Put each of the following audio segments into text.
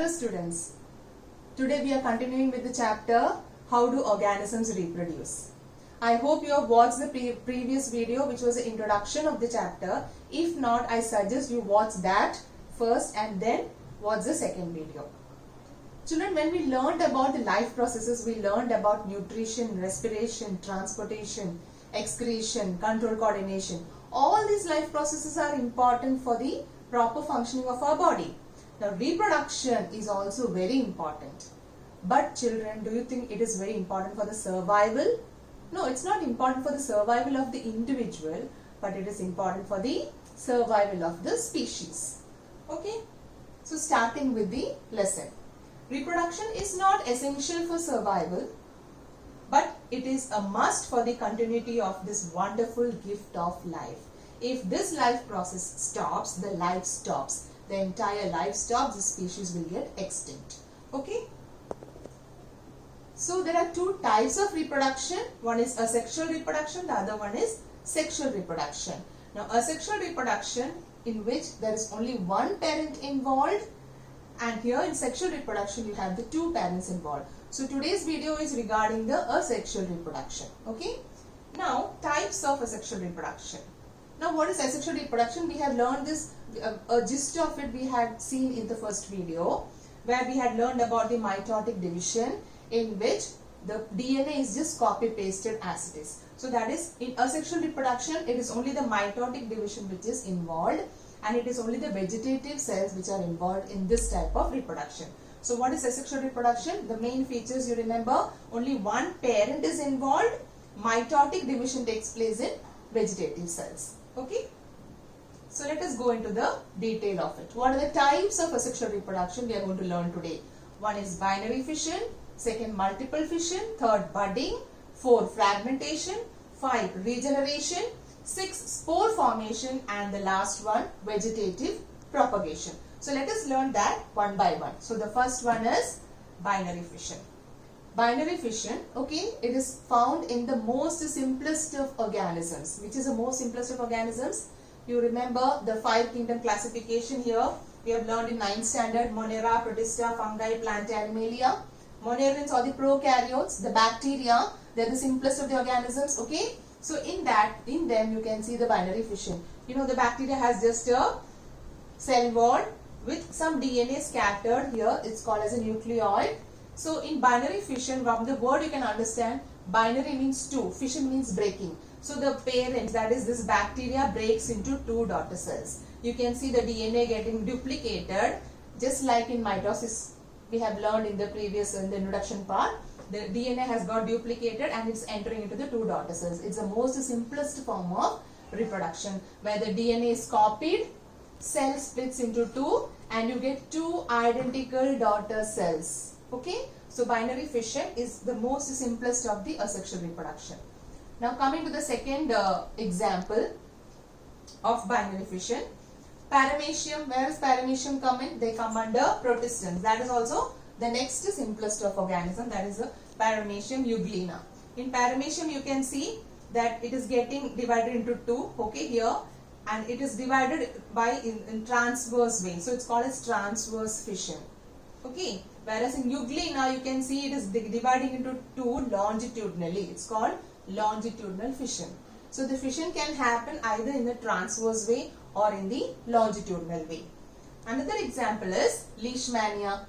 Hello students, today we are continuing with the chapter How do organisms reproduce. I hope you have watched the previous video which was the introduction of the chapter. If not, I suggest you watch that first and then watch the second video. Children, when we learned about the life processes, we learned about nutrition, respiration, transportation, excretion, control, coordination. All these life processes are important for the proper functioning of our body. Now, reproduction is also very important. But children, do you think it is very important for the survival? No, it's not important for the survival of the individual, but it is important for the survival of the species. Okay? So, starting with the lesson. Reproduction is not essential for survival, but it is a must for the continuity of this wonderful gift of life. If this life process stops, the life stops. The entire life stops, the species will get extinct. Okay? So there are two types of reproduction. One is asexual reproduction, the other one is sexual reproduction. Now asexual reproduction, in which there is only one parent involved, and here in sexual reproduction you have the two parents involved. So today's video is regarding the asexual reproduction. Okay? Now types of asexual reproduction. Now what is asexual reproduction? We have learned this, a gist of it we had seen in the first video, where we had learned about the mitotic division, in which the DNA is just copy pasted as it is. So that is, in asexual reproduction it is only the mitotic division which is involved, and it is only the vegetative cells which are involved in this type of reproduction. So what is asexual reproduction? The main features you remember, only one parent is involved, mitotic division takes place in vegetative cells. Okay? So let us go into the detail of it. What are the types of asexual reproduction we are going to learn today? One is binary fission, second multiple fission, third budding, 4 fragmentation, 5 regeneration, 6 spore formation, and the last one vegetative propagation. So let us learn that one by one. So the first one is binary fission. Binary fission, okay, it is found in the most simplest of organisms. Which is the most simplest of organisms? You remember the 5 kingdom classification here. We have learned in 9th standard: Monera, Protista, Fungi, Plantae, Animalia. Monerians are the prokaryotes, the bacteria, they are the simplest of the organisms. Okay, so in them you can see the binary fission. You know, the bacteria has just a cell wall with some DNA scattered here. It's called as a nucleoid. So in binary fission, from the word you can understand, binary means 2, fission means breaking. So the parent, that is this bacteria, breaks into 2 daughter cells. You can see the DNA getting duplicated, just like in mitosis we have learned in the previous, in the introduction part. The DNA has got duplicated and it's entering into the 2 daughter cells. It's the most simplest form of reproduction, where the DNA is copied, cell splits into 2, and you get 2 identical daughter cells. Okay, so binary fission is the most simplest of the asexual reproduction. Now coming to the second example of binary fission, paramecium. Where does paramecium come in? They come under protistans. That is also the next simplest of organism, that is the paramecium euglena. In paramecium you can see that it is getting divided into 2, okay, here, and it is divided by in transverse way. So it's called as transverse fission. Okay, whereas in euglena you can see it is dividing into 2 longitudinally. It's called longitudinal fission. So the fission can happen either in the transverse way or in the longitudinal way. Another example is leishmania.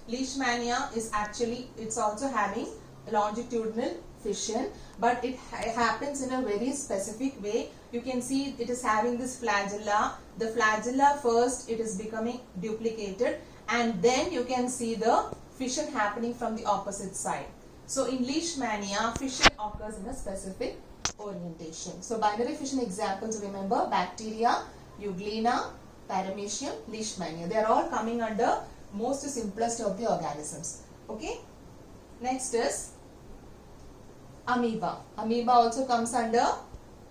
Leishmania is actually, it's also having longitudinal fission, but it happens in a very specific way. You can see it is having this flagella. The flagella first, it is becoming duplicated, and then you can see the fission happening from the opposite side. So in leishmania, fission occurs in a specific orientation. So binary fission examples, remember, bacteria, euglena, paramecium, leishmania. They are all coming under most simplest of the organisms. Okay. Next is amoeba. Amoeba also comes under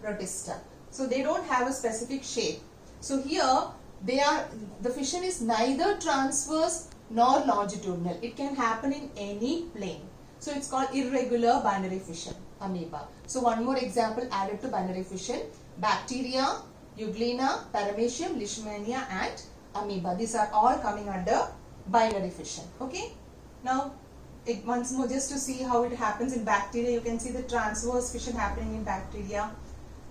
protista. So they don't have a specific shape. So here the fission is neither transverse nor longitudinal. It can happen in any plane. So it's called irregular binary fission, amoeba. So one more example added to binary fission: bacteria, euglena, paramecium, leishmania, and amoeba. These are all coming under binary fission. Okay. Now, once more, just to see how it happens in bacteria, you can see the transverse fission happening in bacteria.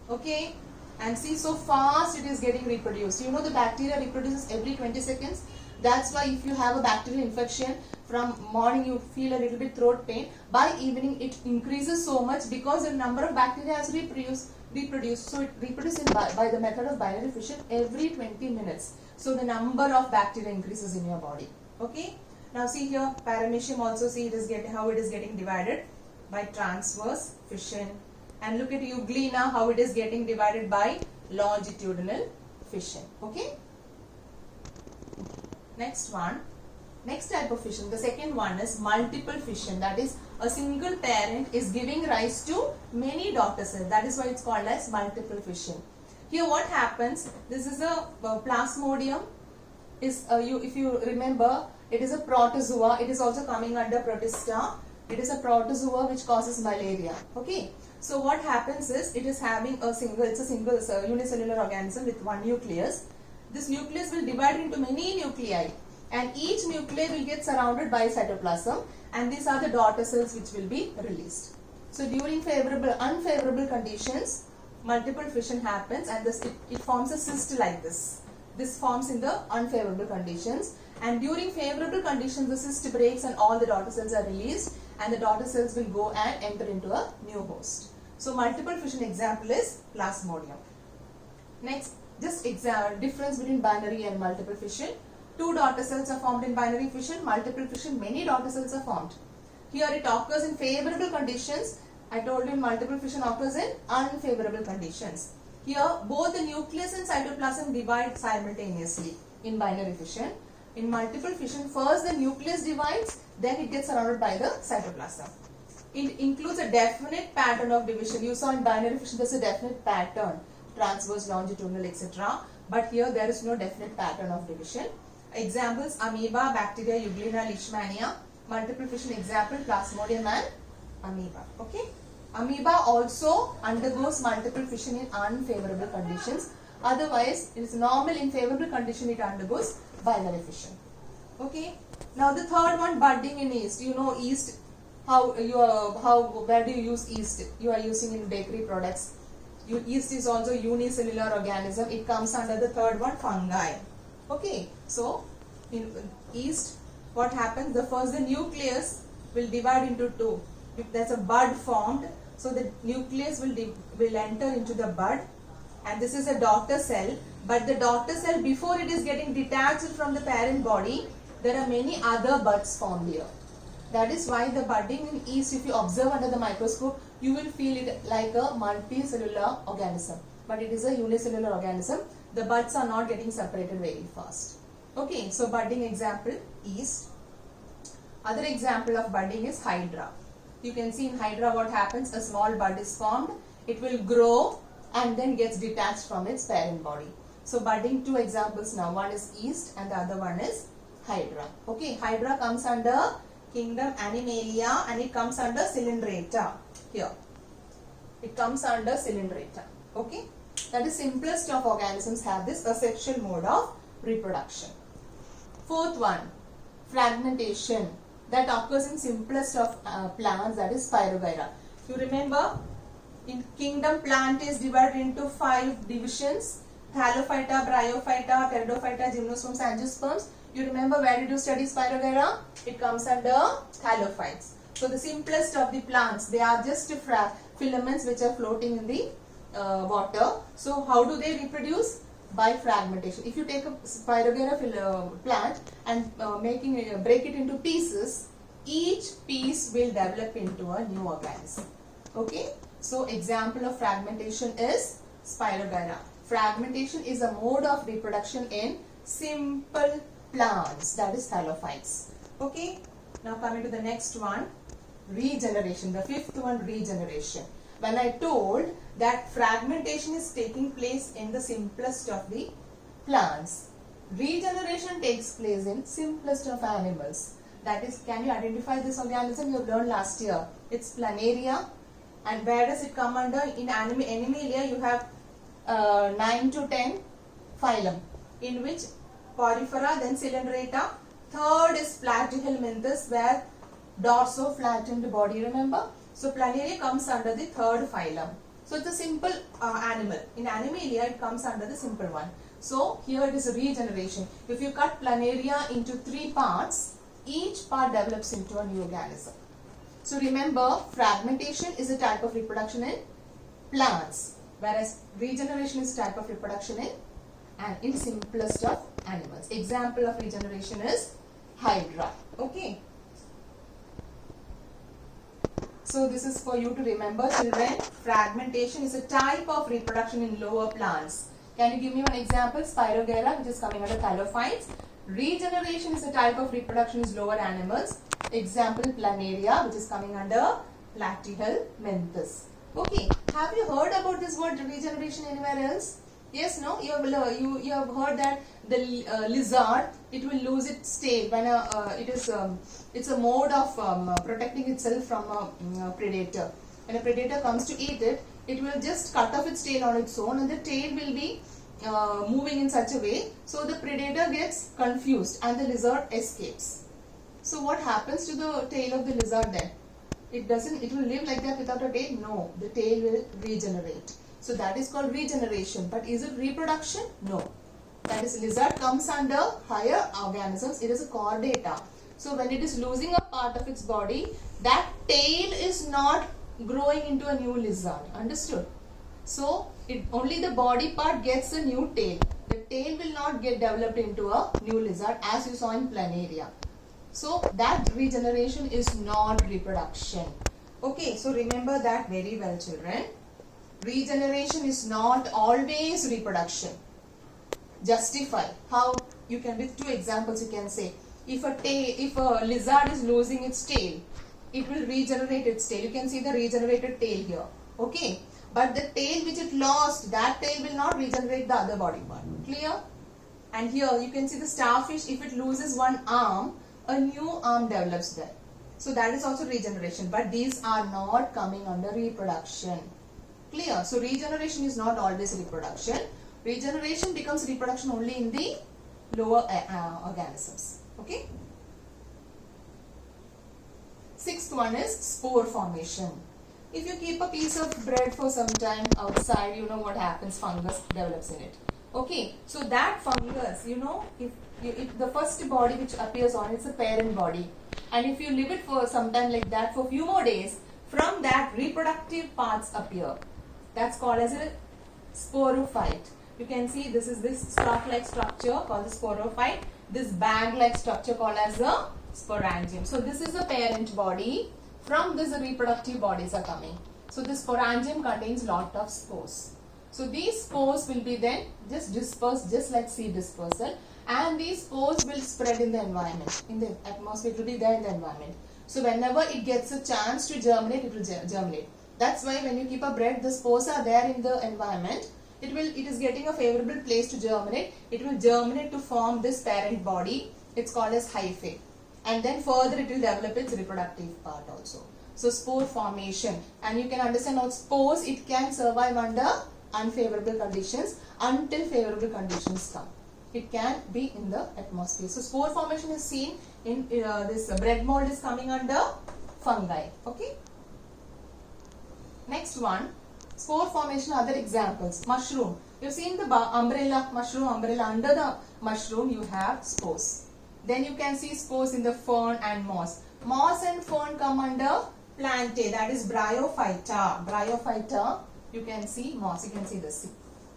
Okay. And see, so fast it is getting reproduced. You know, the bacteria reproduces every 20 seconds. That's why if you have a bacterial infection, from morning you feel a little bit throat pain, by evening it increases so much because the number of bacteria has reproduced. So it reproduces by the method of binary fission every 20 minutes. So the number of bacteria increases in your body. Okay. Now see here, Paramecium also, see it is how it is getting divided by transverse fission. And look at Euglena, how it is getting divided by longitudinal fission. Okay. Next type of fission, the second one is multiple fission. That is, a single parent is giving rise to many daughter cells. That is why it's called as multiple fission. Here what happens, this is a plasmodium. If you remember, it is a protozoa. It is also coming under protista. It is a protozoa which causes malaria. Okay. So what happens is, it is having it's a unicellular organism with one nucleus. This nucleus will divide into many nuclei, and each nuclei will get surrounded by cytoplasm, and these are the daughter cells which will be released. So during unfavorable conditions, multiple fission happens, and it forms a cyst like this. This forms in the unfavorable conditions, and during favorable conditions the cyst breaks and all the daughter cells are released, and the daughter cells will go and enter into a new host. So multiple fission example is Plasmodium. Next, just difference between binary and multiple fission. Two daughter cells are formed in binary fission. Multiple fission, many daughter cells are formed. Here it occurs in favorable conditions. I told you multiple fission occurs in unfavorable conditions. Here both the nucleus and cytoplasm divide simultaneously in binary fission. In multiple fission, first the nucleus divides, then it gets surrounded by the cytoplasm. It includes a definite pattern of division. You saw in binary fission there is a definite pattern, transverse, longitudinal, etc. But here there is no definite pattern of division. Examples: amoeba, bacteria, Euglena, leishmania. Multiple fission example: Plasmodium and amoeba. Okay. Amoeba also undergoes multiple fission in unfavorable conditions. Otherwise, it is normal in favorable condition it undergoes binary fission. Okay. Now the third one, budding in yeast. You know yeast. Where do you use yeast? You are using in bakery products. Yeast is also unicellular organism. It comes under the third one, fungi. Okay. So in yeast, what happens? The nucleus will divide into two. If there's a bud formed, so the nucleus will enter into the bud, and this is a daughter cell. But the daughter cell, before it is getting detached from the parent body, there are many other buds formed here. That is why the budding in yeast, if you observe under the microscope, you will feel it like a multicellular organism. But it is a unicellular organism. The buds are not getting separated very fast. Okay, so budding example, yeast. Other example of budding is hydra. You can see in hydra what happens, a small bud is formed. It will grow and then gets detached from its parent body. So budding, two examples now. One is yeast and the other one is hydra. Okay, hydra comes under kingdom Animalia and it comes under Cylindrata. Here, it comes under Cylindrata. Okay, that is simplest of organisms have this asexual mode of reproduction. Fourth one, fragmentation, that occurs in simplest of plants, that is Spirogyra. You remember, in kingdom plant is divided into 5 divisions: Thallophyta, Bryophyta, Pteridophyta, Gymnosperms, Angiosperms. You remember where did you study Spirogyra? It comes under thallophytes. So the simplest of the plants, they are just filaments which are floating in the water. So how do they reproduce? By fragmentation. If you take a Spirogyra plant and break it into pieces, each piece will develop into a new organism. Okay. So example of fragmentation is Spirogyra. Fragmentation is a mode of reproduction in simple plants, that is thallophytes. Okay. Now coming to the next one, regeneration. The fifth one, regeneration. When I told that fragmentation is taking place in the simplest of the plants, regeneration takes place in simplest of animals. That is, can you identify this organism? You have learned last year. It's Planaria. And where does it come under? In Animalia, you have 9 to 10 phylum, in which Porifera, then Cylindrata, Third is Platyhelminthes, where dorsoflattened body, remember? So Planaria comes under the third phylum. So it's a simple animal. In Animalia, it comes under the simple one. So here it is a regeneration. If you cut Planaria into 3 parts, each part develops into a new organism. So remember, fragmentation is a type of reproduction in plants, whereas regeneration is a type of reproduction in simplest of animals. Example of regeneration is Hydra. Okay. So this is for you to remember, children. Fragmentation is a type of reproduction in lower plants. Can you give me one example? Spirogyra, which is coming under thallophytes. Regeneration is a type of reproduction in lower animals. Example, Planaria, which is coming under Platyhelminthes. Okay, have you heard about this word regeneration anywhere else? Yes, no? You have heard that the lizard, it will lose its tail when it's a mode of protecting itself from a predator. When a predator comes to eat it, it will just cut off its tail on its own, and the tail will be moving in such a way so the predator gets confused and the lizard escapes. So what happens to the tail of the lizard then? It will live like that without a tail? No, the tail will regenerate. So that is called regeneration. But is it reproduction? No. That is, lizard comes under higher organisms. It is a chordata. So when it is losing a part of its body, that tail is not growing into a new lizard. Understood? So only the body part gets a new tail. The tail will not get developed into a new lizard as you saw in Planaria. So that regeneration is not reproduction. Okay, so remember that very well, children. Regeneration is not always reproduction. Justify. How? You can, with 2 examples you can say. If a lizard is losing its tail, it will regenerate its tail. You can see the regenerated tail here. Okay. But the tail which it lost, that tail will not regenerate the other body part. Clear? And here you can see the starfish, if it loses one arm, a new arm develops there. So that is also regeneration. But these are not coming under reproduction. Clear? So regeneration is not always reproduction. Regeneration becomes reproduction only in the lower organisms. Okay? 6th one is spore formation. If you keep a piece of bread for some time outside, you know what happens, fungus develops in it. Okay, so that fungus, you know, if the first body which appears on it's a parent body, and if you leave it for some time like that for few more days, from that reproductive parts appear. That's called as a sporophyte. You can see this is this stalk-like structure called the sporophyte, this bag-like structure called as the sporangium. So this is the parent body. From this the reproductive bodies are coming. So this sporangium contains lot of spores. So these spores will be then just dispersed just like seed dispersal, and these spores will spread in the environment. In the atmosphere it will be there in the environment. So whenever it gets a chance to germinate, it will germinate. That's why when you keep a bread, the spores are there in the environment. It is getting a favorable place to germinate. It will germinate to form this parent body. It's called as hyphae. And then further it will develop its reproductive part also. So spore formation. And you can understand how spores, it can survive under unfavorable conditions until favorable conditions come. It can be in the atmosphere. So spore formation is seen in this bread mold is coming under fungi. Okay. Next one, spore formation, other examples. Mushroom. You've seen the umbrella, mushroom umbrella. Under the mushroom you have spores. Then you can see spores in the fern and moss. Moss and fern come under plantae, that is Bryophyta. Bryophyta, you can see moss, you can see this,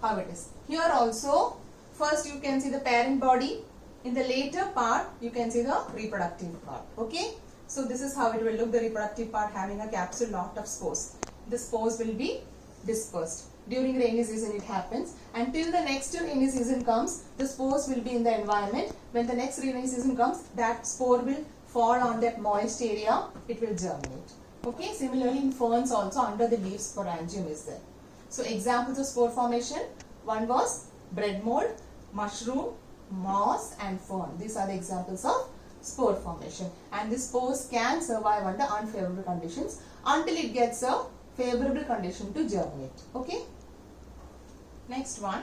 how it is. Here also, first you can see the parent body. In the later part, you can see the reproductive part. Okay. So this is how it will look, the reproductive part having a capsule, lot of spores. The spores will be dispersed. During rainy season it happens. Until the next rainy season comes, the spores will be in the environment. When the next rainy season comes, that spore will fall on that moist area. It will germinate. Okay. Similarly in ferns also, under the leaves sporangium is there. So examples of spore formation. One was bread mold, mushroom, moss and fern. These are the examples of spore formation. And the spores can survive under unfavorable conditions until it gets a favorable condition to germinate. Okay. Next one,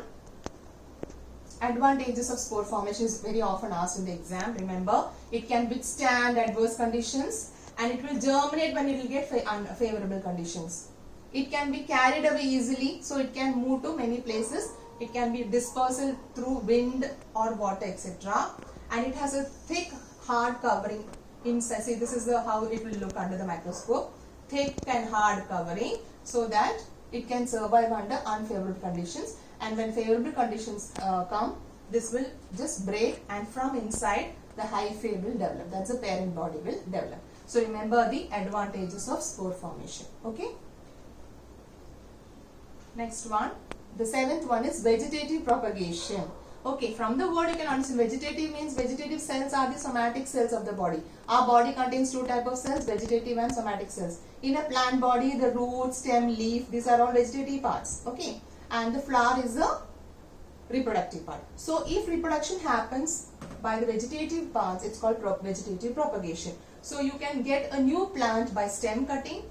advantages of spore formation is very often asked in the exam. Remember, it can withstand adverse conditions and it will germinate when it will get unfavorable conditions. It can be carried away easily, so it can move to many places. It can be dispersed through wind or water, etc. And it has a thick, hard covering inside. See, this is how it will look under the microscope. Thick and hard covering, so that it can survive under unfavorable conditions. And when favorable conditions come, this will just break, and from inside the hyphae will develop. That's the parent body will develop. So remember the advantages of spore formation. Okay. Next one, the seventh one is vegetative propagation. Okay, from the word you can understand vegetative means vegetative cells are the somatic cells of the body. Our body contains two types of cells, vegetative and somatic cells. In a plant body, the root, stem, leaf, these are all vegetative parts. Okay, and the flower is the reproductive part. So if reproduction happens by the vegetative parts, it's called vegetative propagation. So you can get a new plant by stem cutting,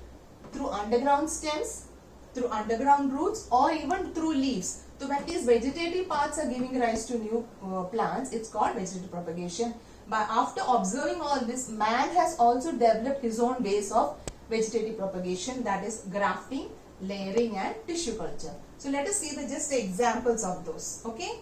through underground stems, through underground roots, or even through leaves. So when these vegetative parts are giving rise to new plants, it's called vegetative propagation. But after observing all this, man has also developed his own ways of vegetative propagation, that is grafting, layering and tissue culture. So let us see the just examples of those. Okay.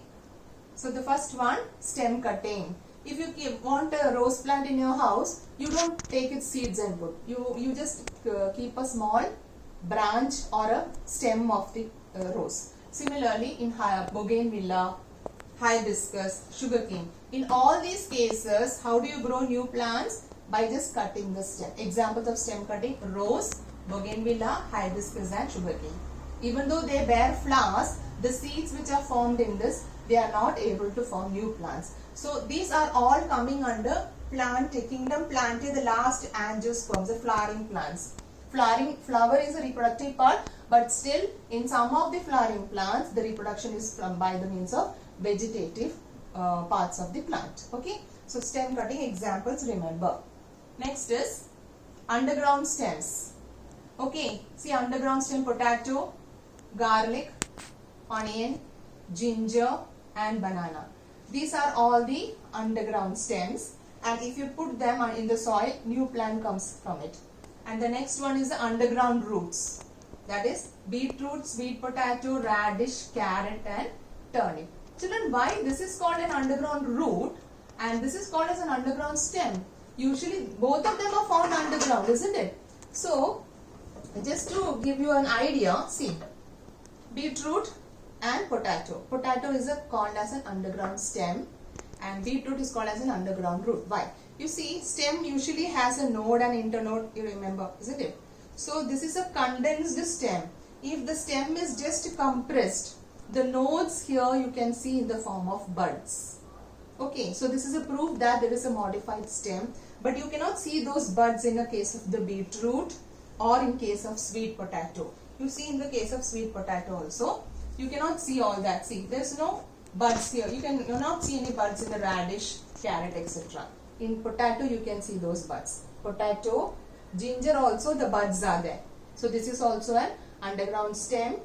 So the first one, stem cutting. If you want a rose plant in your house, you don't take its seeds and put. You just keep a small branch or a stem of the rose. Similarly, in bougainvillea, hibiscus, sugarcane. In all these cases, how do you grow new plants? By just cutting the stem. Examples of stem cutting: rose, bougainvillea, hibiscus and sugarcane. Even though they bear flowers, the seeds which are formed in this, they are not able to form new plants. So these are all coming under plant kingdom plantae, the last angiosperms, the flowering plants. Flower is a reproductive part, but still in some of the flowering plants, the reproduction is by the means of vegetative parts of the plant. Okay, so stem cutting examples, remember. Next is underground stems. Okay, see underground stem: potato, garlic, onion, ginger and banana. These are all the underground stems, and if you put them in the soil, new plant comes from it. And the next one is the underground roots, that is beetroot, sweet potato, radish, carrot and turnip. Children, why this is called an underground root and this is called as an underground stem? Usually both of them are found underground, isn't it? So just to give you an idea, see, beetroot and potato. Potato is called as an underground stem and beetroot is called as an underground root. Why? You see, stem usually has a node and internode, you remember, isn't it? So this is a condensed stem. If the stem is just compressed, the nodes here you can see in the form of buds. Okay, so this is a proof that there is a modified stem, but you cannot see those buds in the case of the beetroot or in case of sweet potato. You see, in the case of sweet potato also, you cannot see all that. See, there's no buds here. You cannot see any buds in the radish, carrot, etc. In potato, you can see those buds. Potato, ginger also, the buds are there. So this is also an underground stem.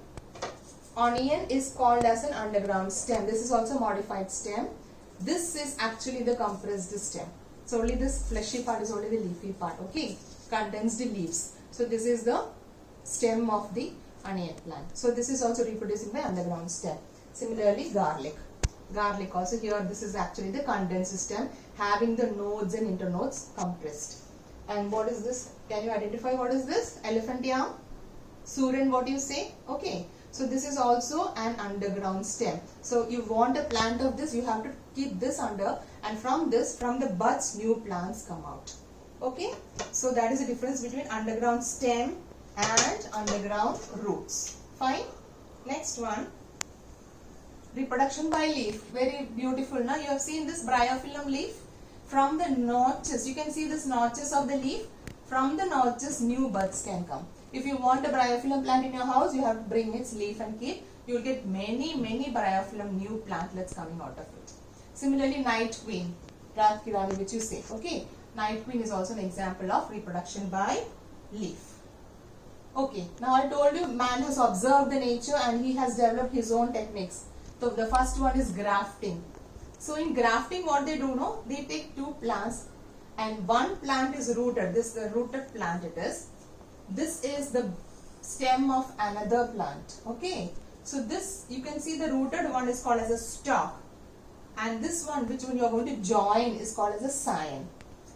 Onion is called as an underground stem. This is also modified stem. This is actually the compressed stem. So only this fleshy part is only the leafy part. Okay, condensed leaves. So this is the stem of the onion plant. So this is also reproducing by underground stem. Similarly, garlic. Garlic also, here this is actually the condensed stem having the nodes and internodes compressed. And what is this? Can you identify what is this? Elephant yam? Suran, what do you say? Okay. So this is also an underground stem. So you want a plant of this, you have to keep this under, and from the buds, new plants come out. Okay. So that is the difference between underground stem and underground roots. Fine. Next one. Reproduction by leaf. Very beautiful. Now you have seen this bryophyllum leaf. From the notches, you can see this notches of the leaf. From the notches, new buds can come. If you want a bryophyllum plant in your house, you have to bring its leaf and keep. You will get many bryophyllum new plantlets coming out of it. Similarly, night queen, Rath Kirani, which you say. Okay, night queen is also an example of reproduction by leaf. Okay, now I told you man has observed the nature and he has developed his own techniques. So the first one is grafting. So in grafting, what they do, no, they take two plants and one plant is rooted. This is the rooted plant it is. This is the stem of another plant. Okay. So this, you can see the rooted one is called as a stalk, and this one which one you are going to join is called as a sign.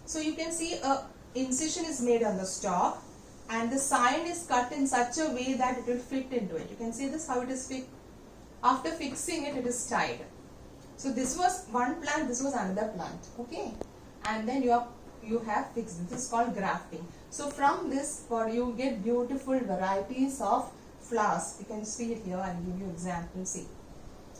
So you can see a incision is made on the stalk and the sign is cut in such a way that it will fit into it. You can see this how it is fixed. After fixing it, it is tied. So this was one plant, this was another plant. Okay. And then you have fixed. This is called grafting. So from this, for you get beautiful varieties of flowers. You can see it here. I'll give you example. See,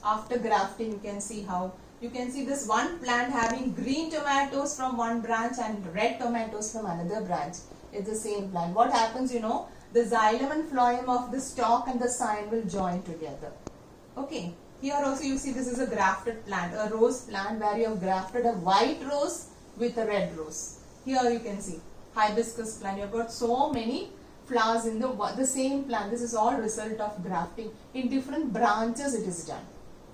after grafting, you can see how you can see this one plant having green tomatoes from one branch and red tomatoes from another branch. It's the same plant. What happens, you know, the xylem and phloem of the stalk and the sign will join together. Okay. Here also you see this is a grafted plant, a rose plant where you have grafted a white rose with a red rose. Here you can see hibiscus plant. You have got so many flowers in the same plant. This is all result of grafting. In different branches it is done.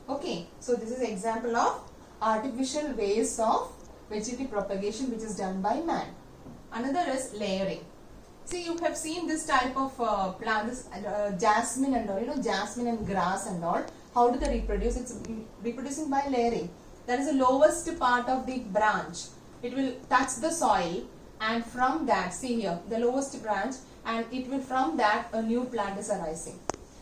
Okay, so this is example of artificial ways of vegetative propagation which is done by man. Another is layering. See, you have seen this type of plant, this jasmine and all, you know, jasmine and grass and all. How do they reproduce? It's reproducing by layering. That is the lowest part of the branch. It will touch the soil, and from that, see here, the lowest branch, and it will, from that a new plant is arising.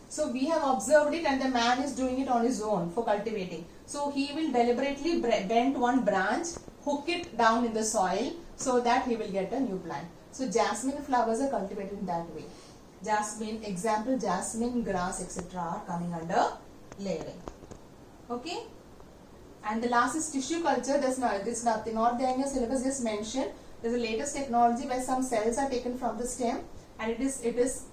So we have observed it, and the man is doing it on his own for cultivating. So he will deliberately bend one branch, hook it down in the soil so that he will get a new plant. So jasmine flowers are cultivated in that way. Jasmine, example jasmine, grass, etc. are coming under layering. Okay. And the last is tissue culture. There's nothing not there in your syllabus. Just mentioned. There's a latest technology where some cells are taken from the stem and it is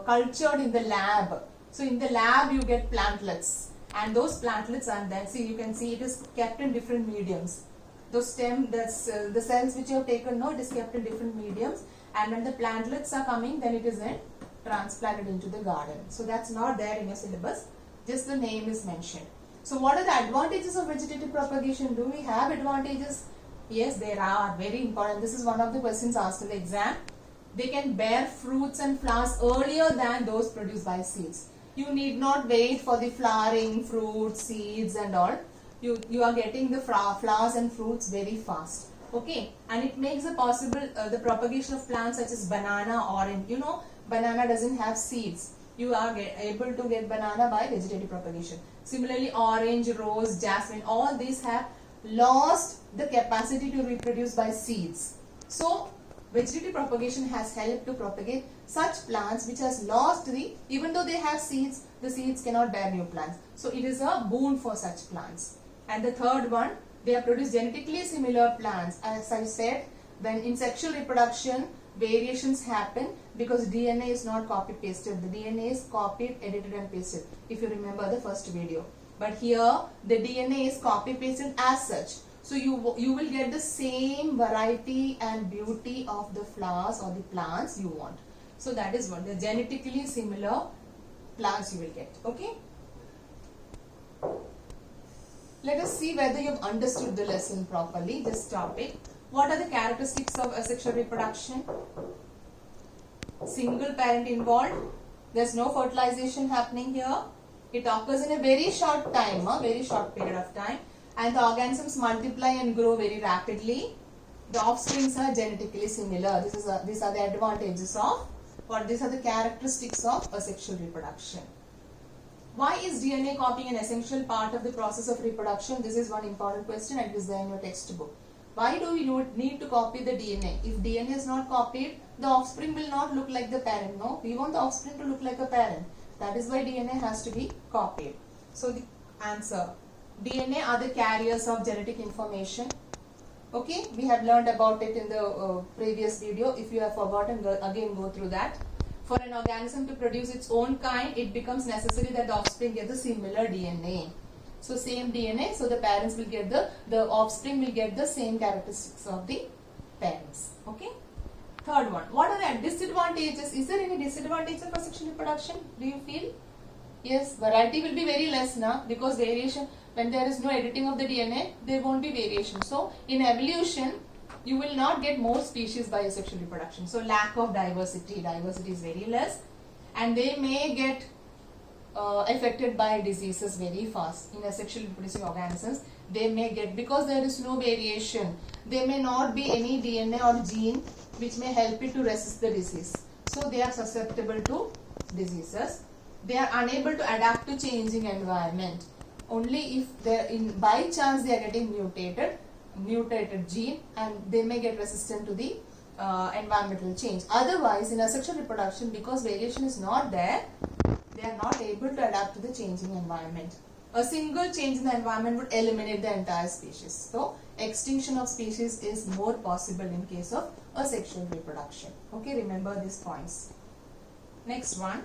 cultured in the lab. So in the lab you get plantlets, and those plantlets, and then see, you can see it is kept in different mediums. Those the cells which you have taken, no, it is kept in different mediums, and when the plantlets are coming, then it is then transplanted into the garden. So that's not there in your syllabus. Just the name is mentioned. So what are the advantages of vegetative propagation? Do we have advantages? Yes, there are. Very important. This is one of the questions asked in the exam. They can bear fruits and flowers earlier than those produced by seeds. You need not wait for the flowering, fruits, seeds and all. You are getting the flowers and fruits very fast. Okay. And it makes it possible the propagation of plants such as banana, orange. You know, banana doesn't have seeds. You are able to get banana by vegetative propagation. Similarly, orange, rose, jasmine, all these have lost the capacity to reproduce by seeds. So, vegetative propagation has helped to propagate such plants which has lost even though they have seeds, the seeds cannot bear new plants. So, it is a boon for such plants. And the third one, they have produced genetically similar plants. As I said, when in sexual reproduction, variations happen because DNA is not copy pasted. The DNA is copied, edited and pasted, if you remember the first video. But here the DNA is copy pasted as such. So you will get the same variety and beauty of the flowers or the plants you want. So that is what the genetically similar plants you will get. Okay. Let us see whether you have understood the lesson properly, this topic. What are the characteristics of asexual reproduction? Single parent involved. There's no fertilization happening here. It occurs in a very short time, a very short period of time. And the organisms multiply and grow very rapidly. The offsprings are genetically similar. These are the advantages of, or these are the characteristics of asexual reproduction. Why is DNA copying an essential part of the process of reproduction? This is one important question and it is there in your textbook. Why do we need to copy the DNA? If DNA is not copied, the offspring will not look like the parent. No, we want the offspring to look like a parent. That is why DNA has to be copied. So the answer, DNA are the carriers of genetic information. Okay, we have learned about it in the previous video. If you have forgotten, again go through that. For an organism to produce its own kind, it becomes necessary that the offspring get the similar DNA. So same DNA, so the parents will get the offspring will get the same characteristics of the parents. Okay. Third one, what are the disadvantages? Is there any disadvantages for sexual reproduction? Do you feel? Yes, variety will be very less now, because variation, when there is no editing of the DNA, there won't be variation. So in evolution, you will not get more species by asexual reproduction. So lack of diversity is very less, and they may get affected by diseases very fast. In asexually reproducing organisms, they may get, because there is no variation, there may not be any DNA or gene which may help it to resist the disease. So they are susceptible to diseases. They are unable to adapt to changing environment. Only if they are by chance they are getting mutated gene, and they may get resistant to the environmental change. Otherwise, in asexual reproduction, because variation is not there, they are not able to adapt to the changing environment. A single change in the environment would eliminate the entire species. So extinction of species is more possible in case of asexual reproduction. Okay, remember these points. Next one.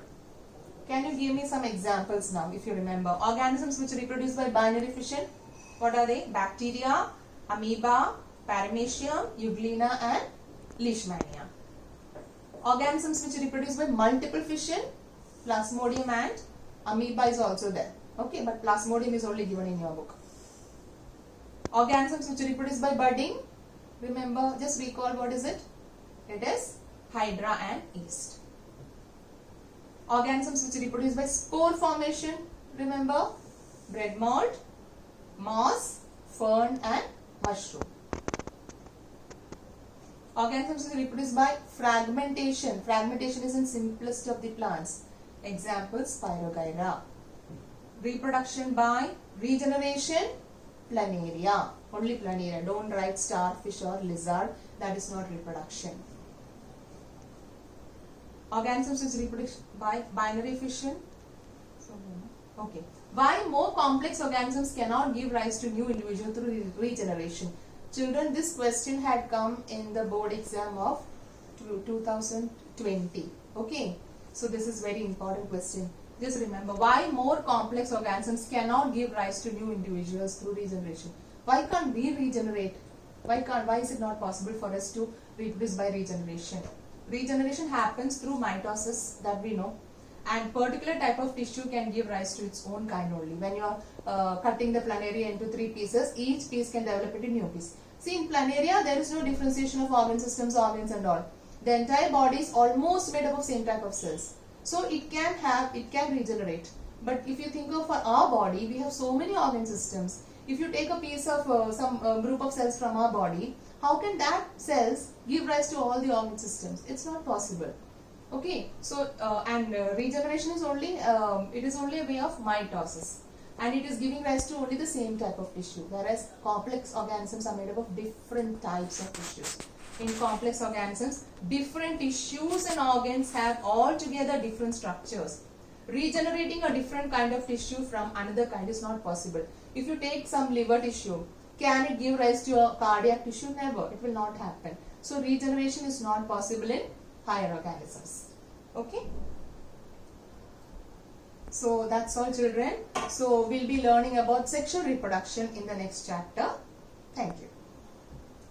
Can you give me some examples now, if you remember? Organisms which reproduce by binary fission. What are they? Bacteria, amoeba, paramecium, euglena and leishmania. Organisms which reproduce by multiple fission. Plasmodium and amoeba is also there. Okay, but Plasmodium is only given in your book. Organisms which reproduce by budding. Remember, just recall what is it? It is Hydra and yeast. Organisms which reproduce by spore formation. Remember, bread mold, moss, fern and mushroom. Organisms which reproduce by fragmentation. Fragmentation is in simplest of the plants. Examples, Spirogyra. Reproduction by regeneration, Planaria. Only Planaria. Don't write starfish or lizard. That is not reproduction. Organisms which reproduce by binary fission. Okay. Why more complex organisms cannot give rise to new individual through regeneration? Children, this question had come in the board exam of 2020. Okay. So this is very important question. Just remember, why more complex organisms cannot give rise to new individuals through regeneration? Why can't we regenerate? Why is it not possible for us to reproduce by regeneration? Regeneration happens through mitosis, that we know, and particular type of tissue can give rise to its own kind only. When you are cutting the planaria into 3 pieces, each piece can develop into a new piece. See, in planaria there is no differentiation of organ systems, organs and all. The entire body is almost made up of same type of cells. So it can regenerate. But if you think of our body, we have so many organ systems. If you take a piece of some group of cells from our body, how can that cells give rise to all the organ systems? It's not possible. Okay, so regeneration is only it is only a way of mitosis, and it is giving rise to only the same type of tissue, whereas complex organisms are made up of different types of tissues. In complex organisms, different tissues and organs have altogether different structures. Regenerating a different kind of tissue from another kind is not possible. If you take some liver tissue, can it give rise to a cardiac tissue? Never. It will not happen. So regeneration is not possible in higher organisms. Okay. So that's all, children. So we'll be learning about sexual reproduction in the next chapter. Thank you.